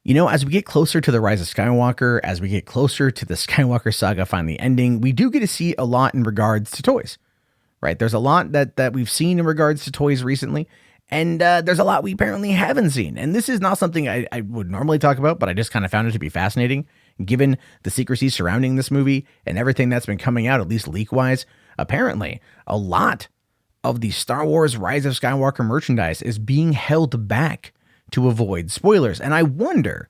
As we get closer to the Rise of Skywalker, as we get closer to the Skywalker saga finally ending, we do get to see a lot in regards to toys, right? There's a lot that we've seen in regards to toys recently, and there's a lot we apparently haven't seen. And this is not something I would normally talk about, but I just kind of found it to be fascinating, given the secrecy surrounding this movie and everything that's been coming out, at least leak-wise. Apparently, a lot of the Star Wars Rise of Skywalker merchandise is being held back to avoid spoilers. And I wonder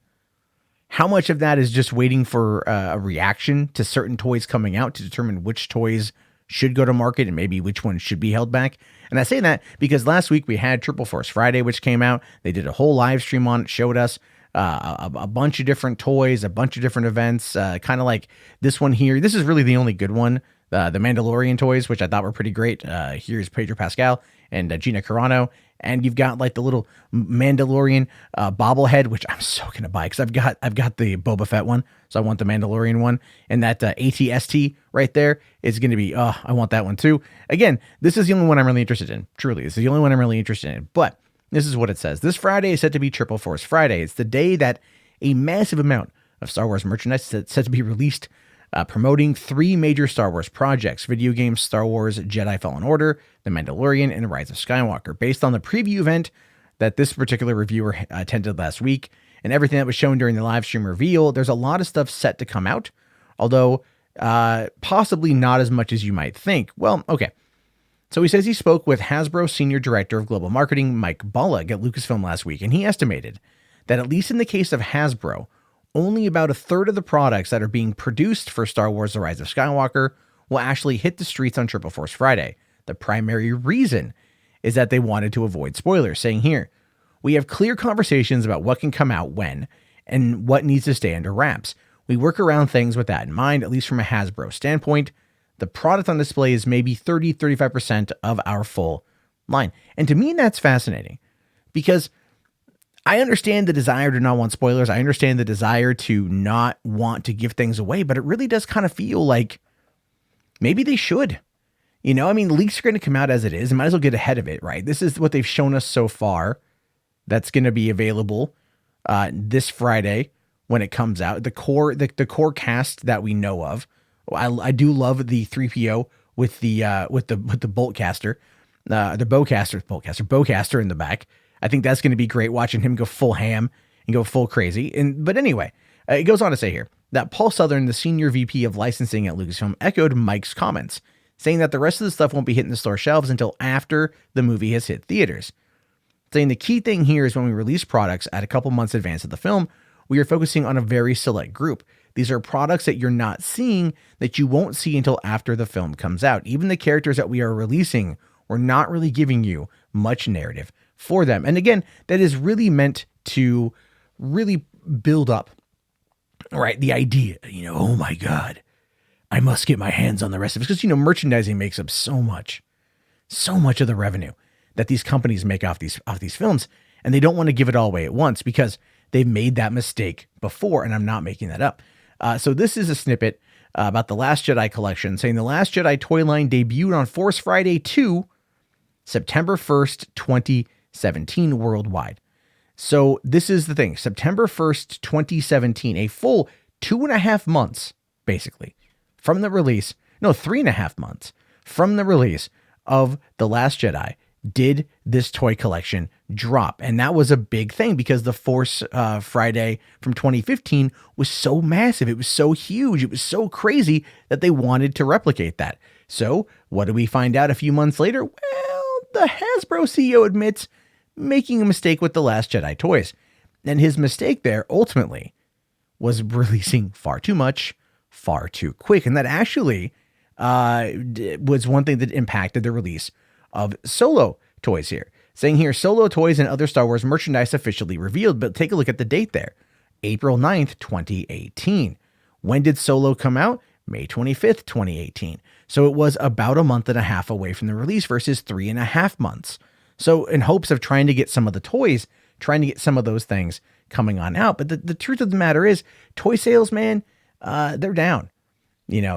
how much of that is just waiting for a reaction to certain toys coming out to determine which toys should go to market and maybe which ones should be held back. And I say that because last week we had Triple Force Friday, which came out. They did a whole live stream on it, showed us a bunch of different toys, a bunch of different events, kind of like this one here. This is really the only good one. The Mandalorian toys, which I thought were pretty great. Here's Pedro Pascal and Gina Carano. And you've got like the little Mandalorian bobblehead, which I'm so going to buy because I've got the Boba Fett one. So I want the Mandalorian one. And that ATST right there is going to be, I want that one too. Again, this is the only one I'm really interested in. Truly, this is the only one I'm really interested in. But this is what it says. This Friday is set to be Triple Force Friday. It's the day that a massive amount of Star Wars merchandise is set to be released, promoting 3 major Star Wars projects: video games, Star Wars Jedi Fallen Order, The Mandalorian, and Rise of Skywalker. Based on the preview event that this particular reviewer attended last week and everything that was shown during the live stream reveal, there's a lot of stuff set to come out, although possibly not as much as you might think. Well, okay. So he says he spoke with Hasbro Senior Director of Global Marketing, Mike Bullock, at Lucasfilm last week, and he estimated that, at least in the case of Hasbro, only about a third of the products that are being produced for Star Wars The Rise of Skywalker will actually hit the streets on Triple Force Friday. The primary reason is that they wanted to avoid spoilers, saying here, "We have clear conversations about what can come out when and what needs to stay under wraps. We work around things with that in mind, at least from a Hasbro standpoint. The product on display is maybe 30-35% of our full line." And to me, that's fascinating because I understand the desire to not want spoilers. I understand the desire to not want to give things away, but it really does kind of feel like maybe they should. Leaks are going to come out as it is and might as well get ahead of it, right? This is what they've shown us so far that's going to be available this Friday when it comes out. The core cast that we know of. I do love the 3PO with the boltcaster, the bowcaster in the back. I think that's going to be great watching him go full ham and go full crazy. But anyway, it goes on to say here that Paul Southern, the senior VP of licensing at Lucasfilm, echoed Mike's comments, saying that the rest of the stuff won't be hitting the store shelves until after the movie has hit theaters. Saying the key thing here is when we release products at a couple months in advance of the film, we are focusing on a very select group. These are products that you're not seeing, that you won't see until after the film comes out. Even the characters that we are releasing, we're not really giving you much narrative for them. And again, that is really meant to really build up, right, the idea, oh my God, I must get my hands on the rest of it. Because, merchandising makes up so much of the revenue that these companies make off these films. And they don't want to give it all away at once because they've made that mistake before. And I'm not making that up. So this is a snippet about the Last Jedi collection, saying the Last Jedi toy line debuted on Force Friday 2, September 1st, 2017 worldwide. So this is the thing, September 1st, 2017, a full 2.5 months, basically, from the release, 3.5 months from the release of The Last Jedi, did this toy collection drop. And that was a big thing because the Force Friday from 2015 was so massive. It was so huge. It was so crazy that they wanted to replicate that. So what do we find out a few months later? Well, the Hasbro CEO admits making a mistake with the Last Jedi toys. And his mistake there ultimately was releasing far too much, far too quick. And that actually was one thing that impacted the release of Solo toys here. Saying here, Solo toys and other Star Wars merchandise officially revealed, but take a look at the date there. April 9th, 2018. When did Solo come out? May 25th, 2018. So it was about a month and a half away from the release versus 3.5 months. So in hopes of trying to get some of the toys, trying to get some of those things coming on out. But the truth of the matter is, toy sales, man, they're down.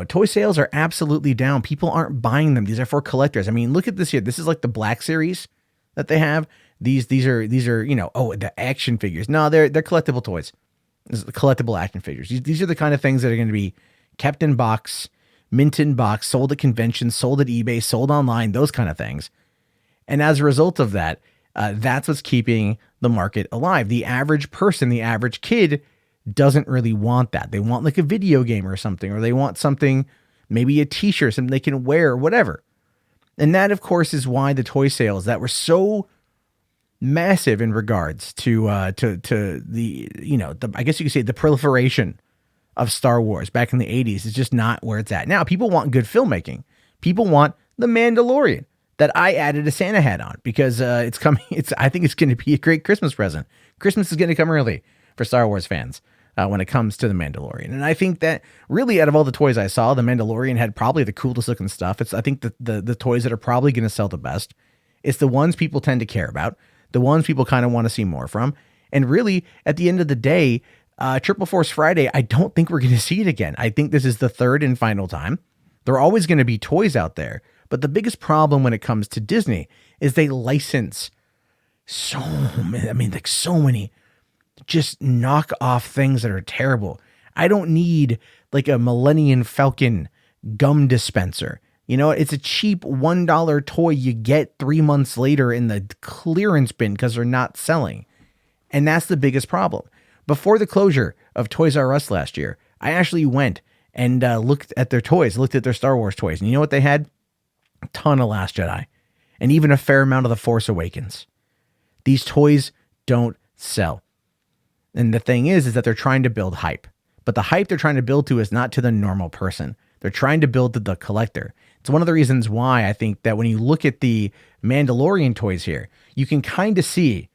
Toy sales are absolutely down. People aren't buying them. These are for collectors. I mean, look at this here. This is like the Black Series that they have. These are, the action figures. No, they're collectible toys. This is the collectible action figures. These are the kind of things that are going to be kept in box, mint in box, sold at conventions, sold at eBay, sold online, those kind of things. And as a result of that, that's what's keeping the market alive. The average person, the average kid doesn't really want that. They want like a video game or something, or they want something, maybe a t-shirt, something they can wear or whatever. And that, of course, is why the toy sales that were so massive in regards to the, you know, I guess you could say the proliferation of Star Wars back in the 80s is just not where it's at now. People want good filmmaking. People want The Mandalorian that I added a Santa hat on because it's coming. I think it's going to be a great Christmas present. Christmas is going to come early for Star Wars fans when it comes to The Mandalorian. And I think that really out of all the toys I saw, The Mandalorian had probably the coolest looking stuff. I think the toys that are probably going to sell the best. It's the ones people tend to care about, the ones people kind of want to see more from. And really, at the end of the day, Triple Force Friday, I don't think we're going to see it again. I think this is the third and final time. There are always going to be toys out there. But the biggest problem when it comes to Disney is they license so many just knock off things that are terrible. I don't need like a Millennium Falcon gum dispenser. You know, it's a cheap $1 toy you get 3 months later in the clearance bin because they're not selling. And that's the biggest problem. Before the closure of Toys R Us last year, I actually went and looked at their toys, looked at their Star Wars toys. And you know what they had? A ton of Last Jedi and even a fair amount of The Force Awakens. These toys don't sell. And the thing is that they're trying to build hype. But the hype they're trying to build to is not to the normal person. They're trying to build to the collector. It's one of the reasons why I think that when you look at the Mandalorian toys here, you can kind of see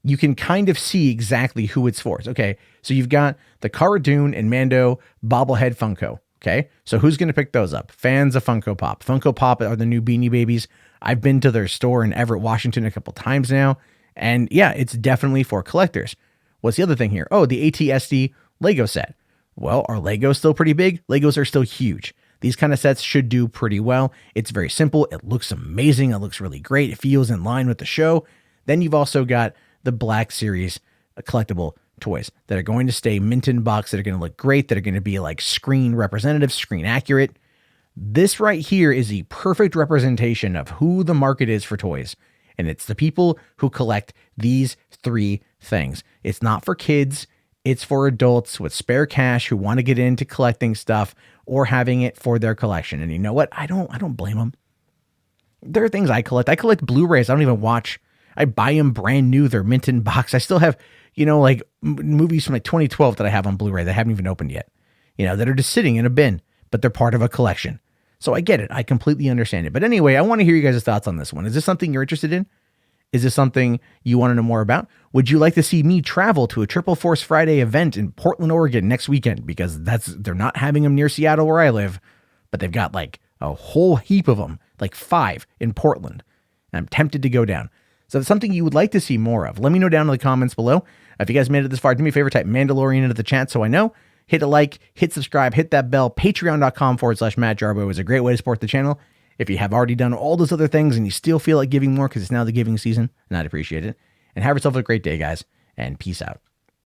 exactly who it's for. Okay, so you've got the Cara Dune and Mando bobblehead Funko. Okay, so who's going to pick those up? Fans of Funko Pop. Funko Pop are the new Beanie Babies. I've been to their store in Everett, Washington a couple times now. And yeah, it's definitely for collectors. What's the other thing here? Oh, the AT-ST Lego set. Well, are Legos still pretty big? Legos are still huge. These kind of sets should do pretty well. It's very simple. It looks amazing. It looks really great. It feels in line with the show. Then you've also got the Black Series collectible toys that are going to stay mint in box, that are going to look great, that are going to be like screen representative, screen accurate. This right here is the perfect representation of who the market is for toys. And it's the people who collect these three things. It's not for kids. It's for adults with spare cash who want to get into collecting stuff or having it for their collection. And you know what? I don't blame them. There are things I collect. I collect Blu-rays. I don't even watch. I buy them brand new. They're mint in box. I still have, you know, like movies from like 2012 that I have on Blu-ray that haven't even opened yet, you know, that are just sitting in a bin, but they're part of a collection. So I get it. I completely understand it. But anyway, I want to hear you guys' thoughts on this one. Is this something you're interested in? Is this something you want to know more about? Would you like to see me travel to a Triple Force Friday event in Portland, Oregon next weekend? Because they're not having them near Seattle where I live, but they've got like a whole heap of them, like 5 in Portland. And I'm tempted to go down. So if it's something you would like to see more of, let me know down in the comments below. If you guys made it this far, do me a favor, type Mandalorian into the chat so I know. Hit a like, hit subscribe, hit that bell. Patreon.com/Matt Jarbo is a great way to support the channel. If you have already done all those other things and you still feel like giving more because it's now the giving season, and I'd appreciate it. And have yourself a great day, guys, and peace out.